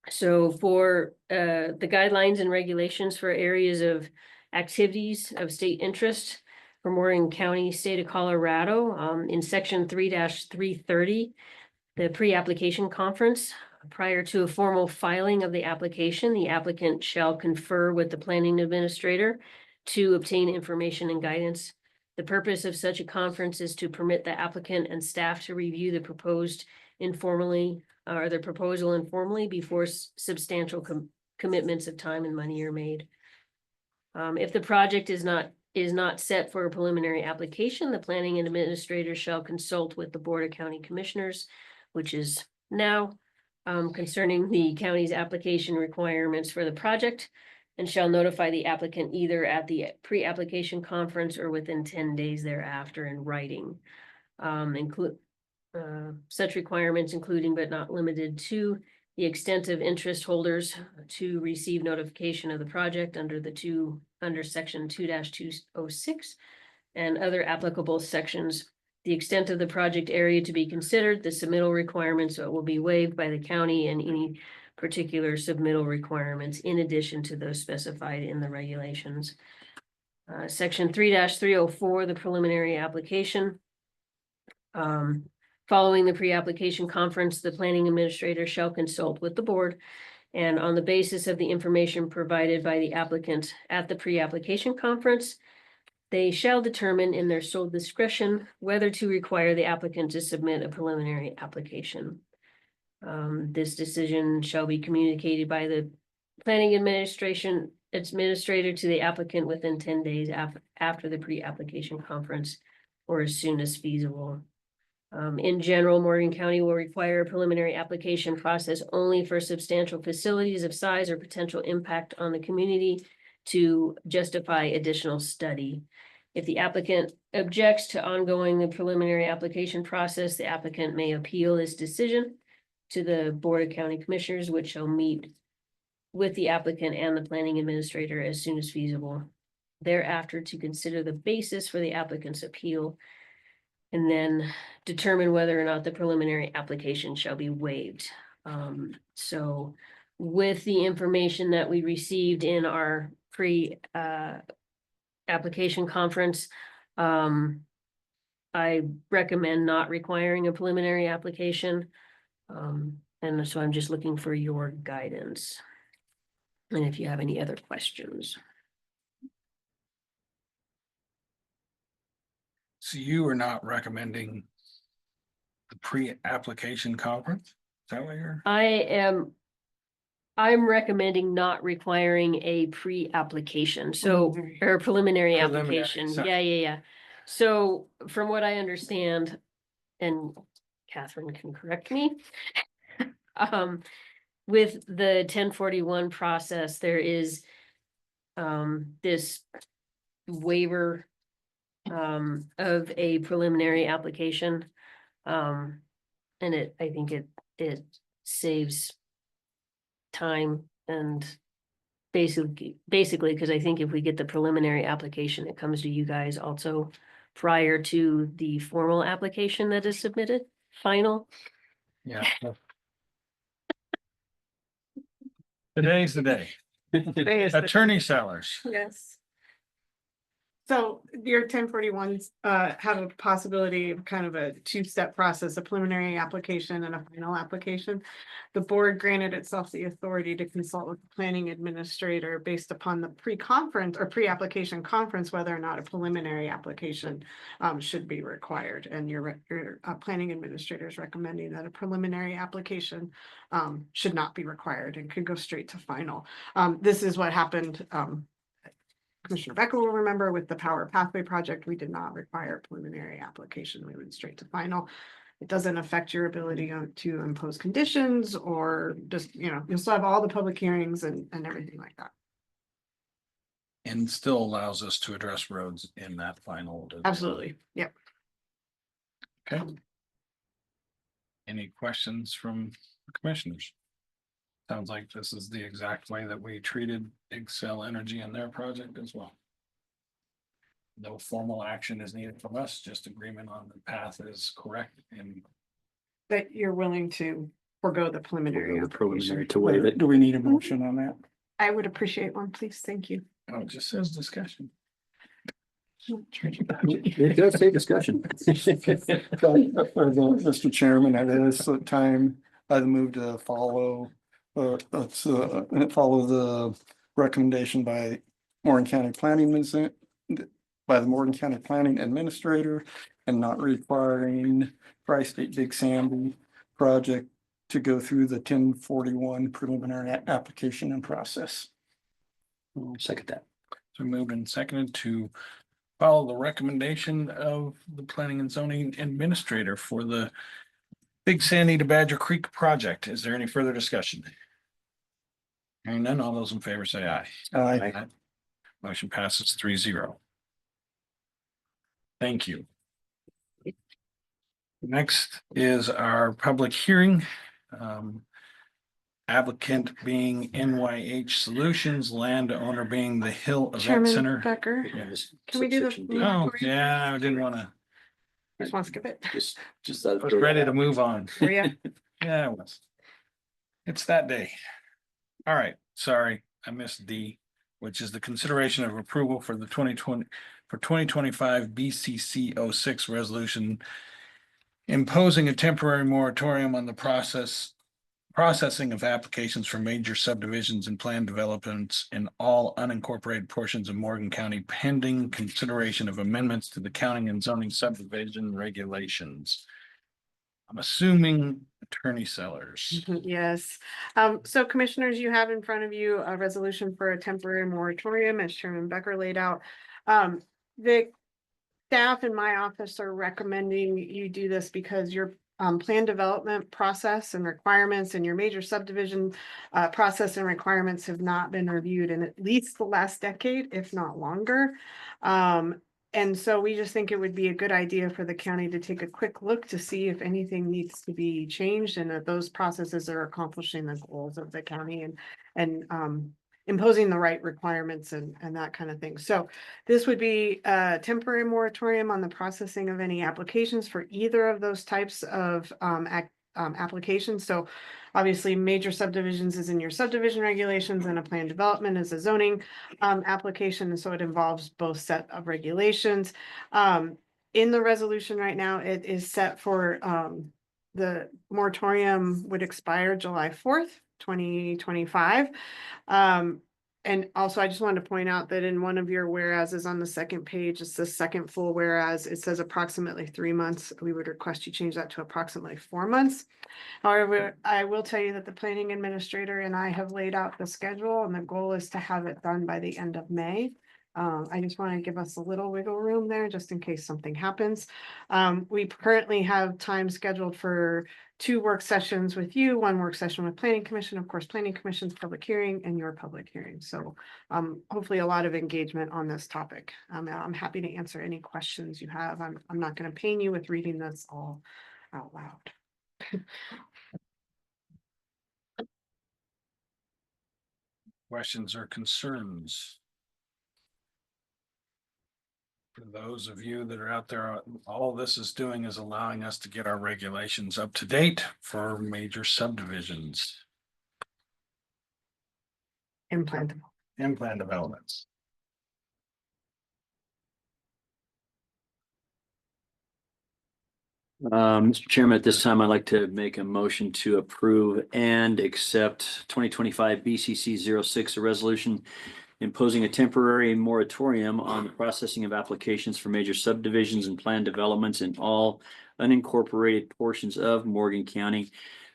G: So for the guidelines and regulations for areas of activities of state interest for Morgan County, state of Colorado, in section 3-330, the pre-application conference, prior to a formal filing of the application, the applicant shall confer with the planning administrator to obtain information and guidance. The purpose of such a conference is to permit the applicant and staff to review the proposal informally before substantial commitments of time and money are made. If the project is not set for a preliminary application, the planning and administrator shall consult with the Board of County Commissioners, which is now, concerning the county's application requirements for the project, and shall notify the applicant either at the pre-application conference or within 10 days thereafter in writing. Such requirements including but not limited to the extent of interest holders to receive notification of the project under section 2-206 and other applicable sections, the extent of the project area to be considered, the submittal requirements that will be waived by the county, and any particular submittal requirements in addition to those specified in the regulations. Section 3-304, the preliminary application. Following the pre-application conference, the planning administrator shall consult with the board. And on the basis of the information provided by the applicant at the pre-application conference, they shall determine in their sole discretion whether to require the applicant to submit a preliminary application. This decision shall be communicated by the planning administrator to the applicant within 10 days after the pre-application conference or as soon as feasible. In general, Morgan County will require a preliminary application process only for substantial facilities of size or potential impact on the community to justify additional study. If the applicant objects to ongoing the preliminary application process, the applicant may appeal this decision to the Board of County Commissioners, which shall meet with the applicant and the planning administrator as soon as feasible thereafter to consider the basis for the applicant's appeal and then determine whether or not the preliminary application shall be waived. So with the information that we received in our application conference, I recommend not requiring a preliminary application. And so I'm just looking for your guidance. And if you have any other questions.
A: So you are not recommending the pre-application conference? Is that what you're?
G: I'm recommending not requiring a pre-application, so, or preliminary
A: Preliminary,
G: application,
A: sorry.
G: yeah. So from what I understand, and Catherine can correct me. With the 1041 process, there is this waiver of a preliminary application. And I think it saves time and basically, because I think if we get the preliminary application, it comes to you guys also prior to the formal application that is submitted, final.
A: Yeah. Today's the day.
H: Today is the-
A: Attorney Sellers.
H: Yes. So your 1041s have a possibility of kind of a two-step process, a preliminary application and a final application. The board granted itself the authority to consult with the planning administrator based upon the pre-conference or pre-application conference, whether or not a preliminary application should be required. And your planning administrator is recommending that a preliminary application should not be required and could go straight to final. This is what happened. Commissioner Becker will remember with the Power Pathway project, we did not require a preliminary application. We went straight to final. It doesn't affect your ability to impose conditions or just, you'll still have all the public hearings and everything like that.
A: And still allows us to address roads in that final.
H: Absolutely. Yep.
A: Okay. Any questions from the commissioners? Sounds like this is the exact way that we treated Excel Energy and their project as well. No formal action is needed from us, just agreement on the path is correct and
H: That you're willing to forego the preliminary
C: The preliminary
H: application.
C: to waive it.
D: Do we need a motion on that?
H: I would appreciate one, please. Thank you.
A: oh, it just says discussion.
C: It does take discussion.
D: Mr. Chairman, at this time, I move to follow the recommendation by Morgan County by the Morgan County Planning Administrator and not requiring Tri-State Big Sandy project to go through the 1041 preliminary application and process.
C: Second that.
A: So moved and seconded to follow the recommendation of the Planning and Zoning Administrator for the Big Sandy to Badger Creek project. Is there any further discussion? Hearing none, all those in favor say aye.
D: Aye.
A: Motion passes 3-0. Thank you. Next is our public hearing. Applicant being NYH Solutions, landowner being the Hill Event
H: Chairman
A: Center.
H: Becker,
C: Yeah, just
H: Can we do the-
C: subsection D.
A: Oh, yeah, I didn't wanna,
H: just want to skip it.
C: Just
A: I was ready to move on.
H: Were ya?
A: Yeah, I was. It's that day. All right, sorry, I missed D, which is the consideration of approval for the 2025 BCC 06 resolution imposing a temporary moratorium on the processing of applications for major subdivisions and planned developments in all unincorporated portions of Morgan County pending consideration of amendments to the county and zoning subdivision regulations. I'm assuming Attorney Sellers.
H: Yes. So commissioners, you have in front of you a resolution for a temporary moratorium, as Chairman Becker laid out. The staff in my office are recommending you do this because your plan development process and requirements and your major subdivision process and requirements have not been reviewed in at least the last decade, if not longer. And so we just think it would be a good idea for the county to take a quick look to see if anything needs to be changed and that those processes are accomplishing the goals of the county and imposing the right requirements and that kind of thing. So this would be a temporary moratorium on the processing of any applications for either of those types of applications. So obviously major subdivisions is in your subdivision regulations and a planned development is a zoning application. And so it involves both set of regulations. In the resolution right now, it is set for the moratorium would expire July 4th, 2025. And also, I just wanted to point out that in one of your whereases on the second page, it's the second full whereas, it says approximately 3 months. We would request you change that to approximately 4 months. However, I will tell you that the planning administrator and I have laid out the schedule and the goal is to have it done by the end of May. I just want to give us a little wiggle room there just in case something happens. We currently have time scheduled for 2 work sessions with you, 1 work session with planning commission, of course, planning commission's public hearing and your public hearing. So hopefully a lot of engagement on this topic. I'm happy to answer any questions you have. I'm not going to pain you with reading this all out loud.
A: Questions or concerns? For those of you that are out there, all this is doing is allowing us to get our regulations up to date for major subdivisions
H: Implantable.
A: and plan developments.
C: Mr. Chairman, at this time, I'd like to make a motion to approve and accept 2025 BCC 06, a resolution imposing a temporary moratorium on the processing of applications for major subdivisions and planned developments in all unincorporated portions of Morgan County,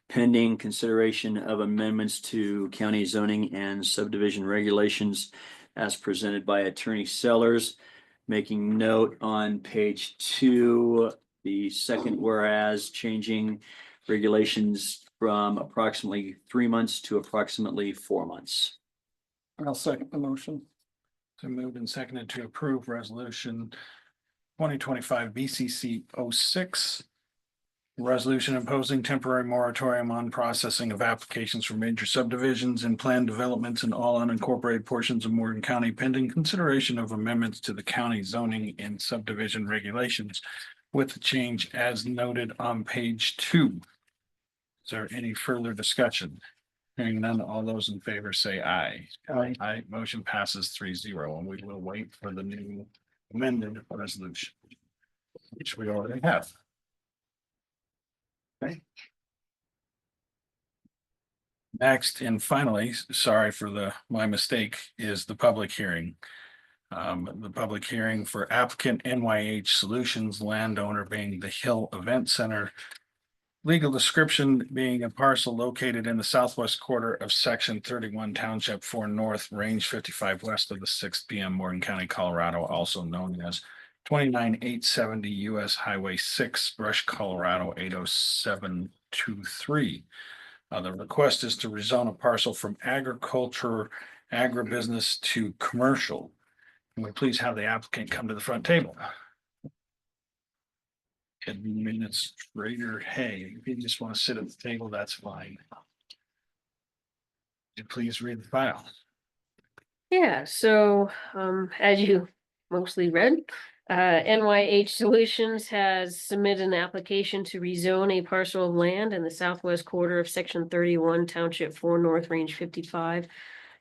C: pending consideration of amendments to county zoning and subdivision regulations as presented by Attorney Sellers. Making note on page 2, the second whereas, changing regulations from approximately 3 months to approximately 4 months.
D: I'll second the motion.
A: So moved and seconded to approve resolution 2025 BCC 06. Resolution imposing temporary moratorium on processing of applications for major subdivisions and planned developments in all unincorporated portions of Morgan County pending consideration of amendments to the county zoning and subdivision regulations with the change as noted on page 2. Is there any further discussion? Hearing none, all those in favor say aye.
D: Aye.
A: Aye, motion passes 3-0, and we will wait for the new amended resolution, which we already have. Okay. Next, and finally, sorry for my mistake, is the public hearing. The public hearing for applicant NYH Solutions, landowner being the Hill Event Center. Legal description being a parcel located in the southwest quarter of section 31 township 4 north, range 55 west of the 6th PM, Morgan County, Colorado, also known as 29870 US Highway 6, Brush, Colorado 80723. The request is to rezone a parcel from agriculture, agribusiness to commercial. Can we please have the applicant come to the front table? Administrator Hay, if you just want to sit at the table, that's fine. Would you please read the file?
G: Yeah, so as you mostly read, NYH Solutions has submitted an application to rezone a parcel of land in the southwest quarter of section 31, township 4 north, range 55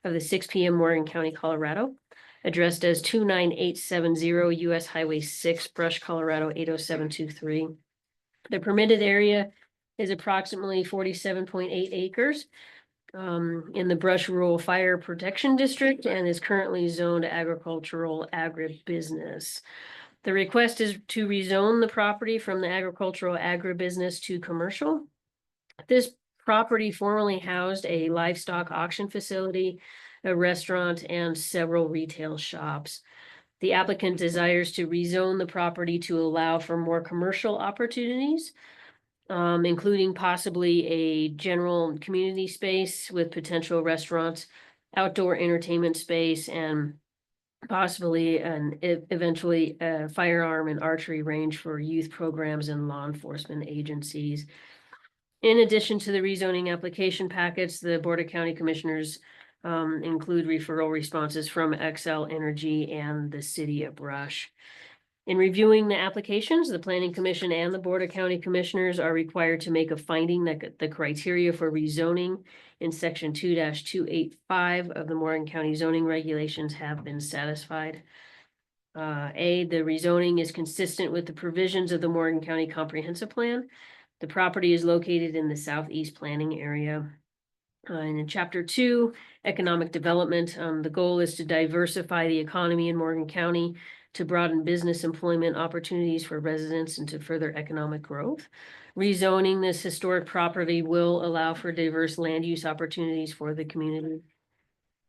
G: of the 6 PM Morgan County, Colorado, addressed as 29870 US Highway 6, Brush, Colorado 80723. The permitted area is approximately 47.8 acres in the Brush Rural Fire Protection District and is currently zoned agricultural agribusiness. The request is to rezone the property from the agricultural agribusiness to commercial. This property formerly housed a livestock auction facility, a restaurant, and several retail shops. The applicant desires to rezone the property to allow for more commercial opportunities, including possibly a general community space with potential restaurants, outdoor entertainment space, and possibly eventually a firearm and archery range for youth programs and law enforcement agencies. In addition to the rezoning application packets, the Board of County Commissioners include referral responses from Excel Energy and the City of Brush. In reviewing the applications, the Planning Commission and the Board of County Commissioners are required to make a finding that the criteria for rezoning in section 2-285 of the Morgan County zoning regulations have been satisfied. A, the rezoning is consistent with the provisions of the Morgan County Comprehensive Plan. The property is located in the southeast planning area. And in chapter 2, economic development, the goal is to diversify the economy in Morgan County, to broaden business employment opportunities for residents, and to further economic growth. Rezoning this historic property will allow for diverse land use opportunities for the community.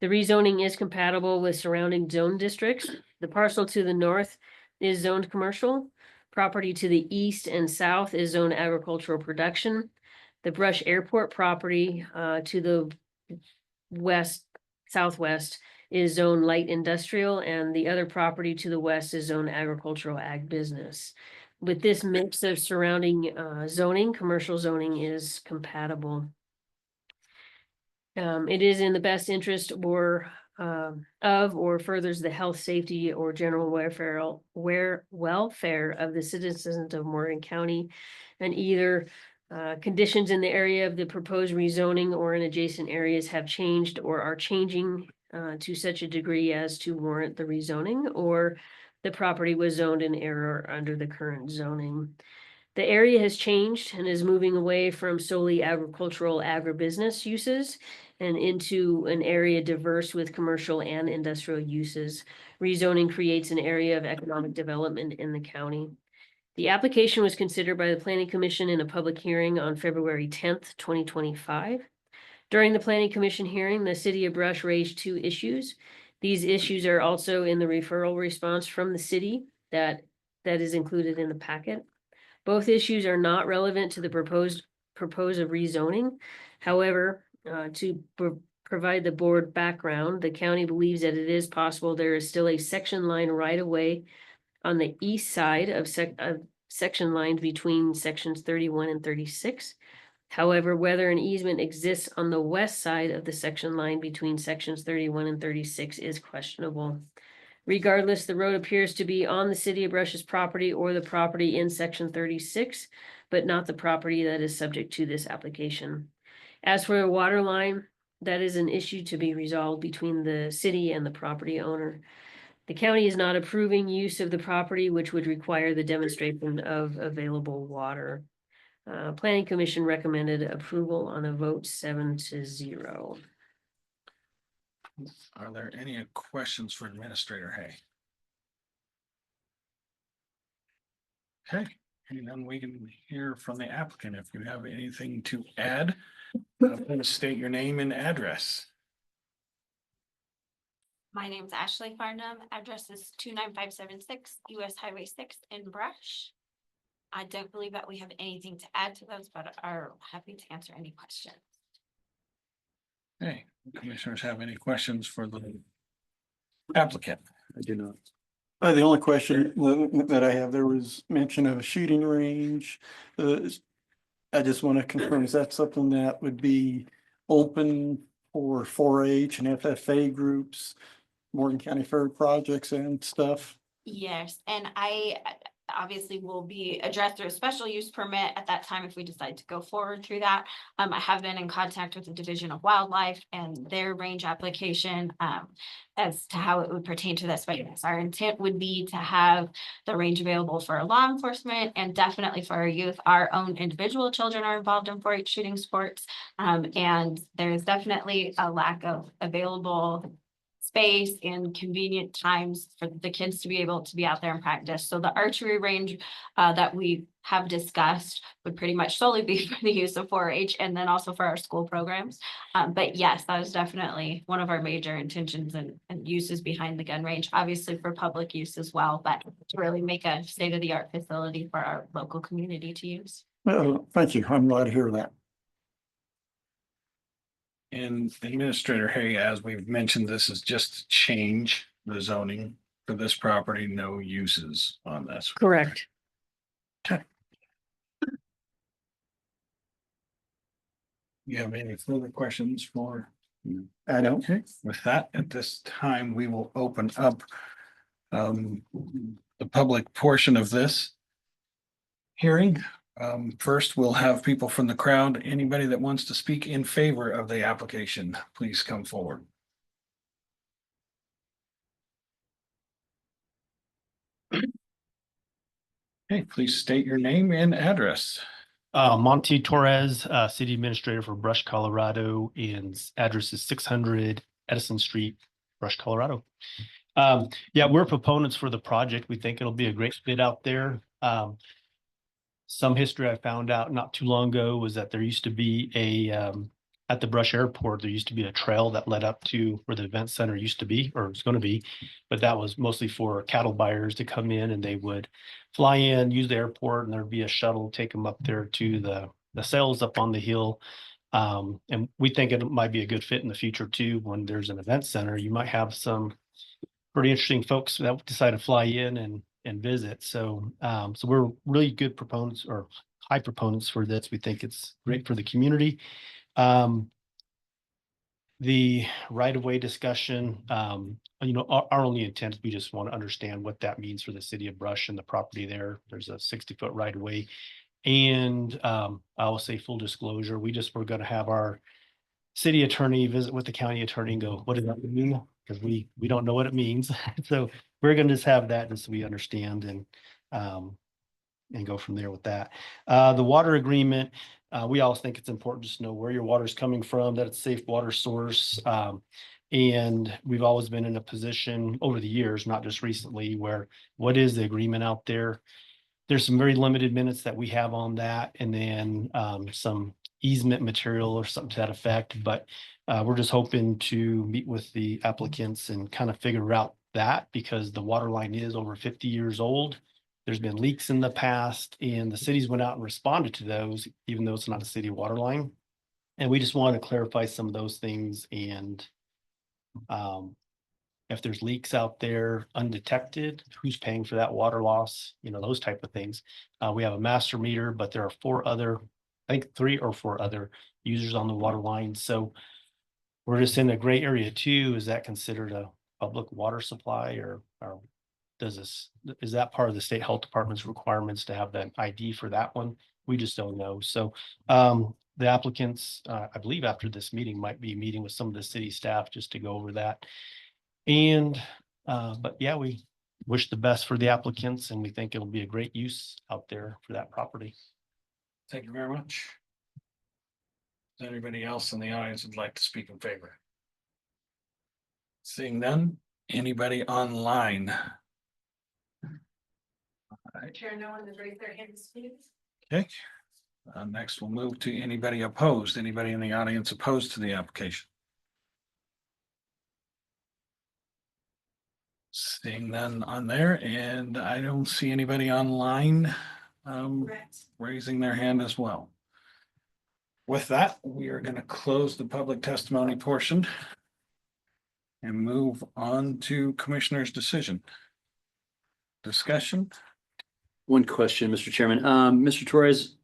G: The rezoning is compatible with surrounding zone districts. The parcel to the north is zoned commercial. Property to the east and south is zoned agricultural production. The Brush Airport property to the west, southwest is zoned light industrial, and the other property to the west is zoned agricultural ag business. With this mix of surrounding zoning, commercial zoning is compatible. It is in the best interest or furthers the health, safety, or general welfare of the citizens of Morgan County, and either conditions in the area of the proposed rezoning or in adjacent areas have changed or are changing to such a degree as to warrant the rezoning, or the property was zoned in error under the current zoning. The area has changed and is moving away from solely agricultural agribusiness uses and into an area diverse with commercial and industrial uses. Rezoning creates an area of economic development in the county. The application was considered by the Planning Commission in a public hearing on February 10th, 2025. During the Planning Commission hearing, the City of Brush raised 2 issues. These issues are also in the referral response from the city that is included in the packet. Both issues are not relevant to the proposed of rezoning. However, to provide the board background, the county believes that it is possible there is still a section line right of way on the east side of section lines between sections 31 and 36. However, whether an easement exists on the west side of the section line between sections 31 and 36 is questionable. Regardless, the road appears to be on the City of Brush's property or the property in section 36, but not the property that is subject to this application. As for the water line, that is an issue to be resolved between the city and the property owner. The county is not approving use of the property, which would require the demonstration of available water. Planning Commission recommended approval on a vote 7-0.
A: Are there any questions for Administrator Hay? Okay, and then we can hear from the applicant. If you have anything to add, please state your name and address.
I: My name's Ashley Farnham. Address is 29576 US Highway 6 in Brush. I don't believe that we have anything to add to those, but are happy to answer any questions.
A: Hey, commissioners have any questions for the applicant?
C: I do not.
D: The only question that I have, there was mention of a shooting range. I just want to confirm, is that something that would be open for 4-H and FFA groups, Morgan County Fair projects and stuff?
I: Yes, and I obviously will be addressed through a special use permit at that time if we decide to go forward through that. I have been in contact with the Division of Wildlife and their range application as to how it would pertain to this. But yes, our intent would be to have the range available for law enforcement and definitely for our youth. Our own individual children are involved in 4-H shooting sports. And there's definitely a lack of available space and convenient times for the kids to be able to be out there and practice. So the archery range that we have discussed would pretty much solely be for the use of 4-H and then also for our school programs. But yes, that is definitely one of our major intentions and uses behind the gun range, obviously for public use as well, but to really make a state-of-the-art facility for our local community to use.
D: Thank you. I'm glad to hear that.
A: And Administrator Hay, as we've mentioned, this is just to change the zoning for this property, no uses on this.
G: Correct.
A: You have any further questions for?
D: I don't.
A: Okay, with that, at this time, we will open up the public portion of this hearing. First, we'll have people from the crowd. Anybody that wants to speak in favor of the application, please come forward. Okay, please state your name and address.
J: Monty Torres, City Administrator for Brush, Colorado, and address is 600 Edison Street, Brush, Colorado. Yeah, we're proponents for the project. We think it'll be a great fit out there. Some history I found out not too long ago was that there used to be at the Brush Airport, there used to be a trail that led up to where the event center used to be, or it's going to be, but that was mostly for cattle buyers to come in and they would fly in, use the airport, and there'd be a shuttle, take them up there to the sales up on the hill. And we think it might be a good fit in the future too. When there's an event center, you might have some pretty interesting folks that decide to fly in and visit. So, so we're really good proponents or high proponents for this. We think it's great for the community. The right-of-way discussion, you know, our only intent is we just want to understand what that means for the city of Brush and the property there. There's a 60-foot right-of-way. And I will say full disclosure, we're going to have our city attorney visit with the county attorney and go, what does that mean? Because we don't know what it means. So we're going to just have that just so we understand and go from there with that. The water agreement, we always think it's important just to know where your water is coming from, that it's a safe water source. And we've always been in a position over the years, not just recently, where what is the agreement out there? There's some very limited minutes that we have on that, and then some easement material or something to that effect. But we're just hoping to meet with the applicants and kind of figure out that, because the water line is over 50 years old. There's been leaks in the past, and the cities went out and responded to those, even though it's not a city water line. And we just want to clarify some of those things. And if there's leaks out there undetected, who's paying for that water loss, you know, those type of things. We have a master meter, but there are 3 or 4 other users on the water line. So we're just in a gray area too. Is that considered a public water supply, or is that part of the state health department's requirements to have that ID for that one? We just don't know. So the applicants, I believe after this meeting, might be meeting with some of the city staff just to go over that. And but yeah, we wish the best for the applicants, and we think it'll be a great use out there for that property.
A: Thank you very much. Is there anybody else in the audience would like to speak in favor? Seeing none, anybody online?
I: Chair, no one has raised their hand to speak.
A: Okay. Next, we'll move to anybody opposed. Anybody in the audience opposed to the application? Seeing none on there, and I don't see anybody online raising their hand as well. With that, we are going to close the public testimony portion and move on to commissioner's decision. Discussion.
C: One question, Mr. Chairman. Mr. Torres,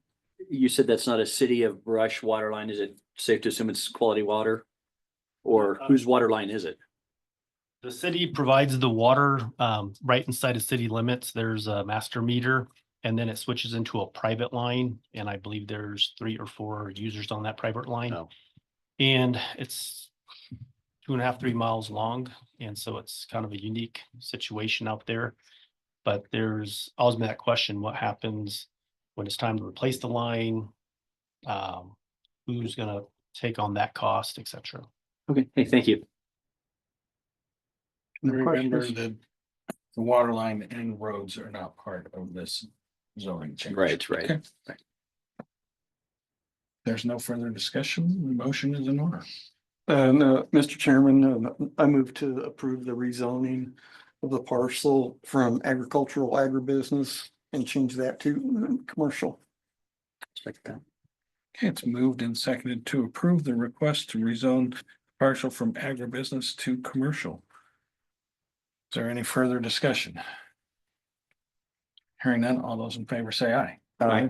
C: you said that's not a city of Brush water line. Is it safe to assume it's quality water? Or whose water line is it?
J: The city provides the water right inside of city limits. There's a master meter. And then it switches into a private line. And I believe there's 3 or 4 users on that private line.
C: Oh.
J: And it's 2.5, 3 miles long. And so it's kind of a unique situation out there. But there's always been that question, what happens when it's time to replace the line? Who's gonna take on that cost, et cetera?
C: Okay, hey, thank you.
A: Remember
D: questions?
A: that the water line and roads are not part of this zoning change.
C: Right.
A: Okay.
C: Right.
A: There's no further discussion. The motion is in order.
D: Mr. Chairman, I move to approve the rezoning of the parcel from agricultural agribusiness and change that to commercial.
C: Respect that.
A: Okay, it's moved and seconded to approve the request to rezone partial from agribusiness to commercial. Is there any further discussion? Hearing none, all those in favor say aye.
C: Aye.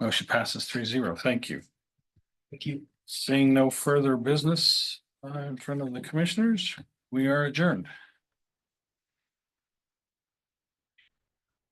A: Motion passes 3-0. Thank you.
J: Thank you.
A: Seeing no further business in front of the commissioners, we are adjourned.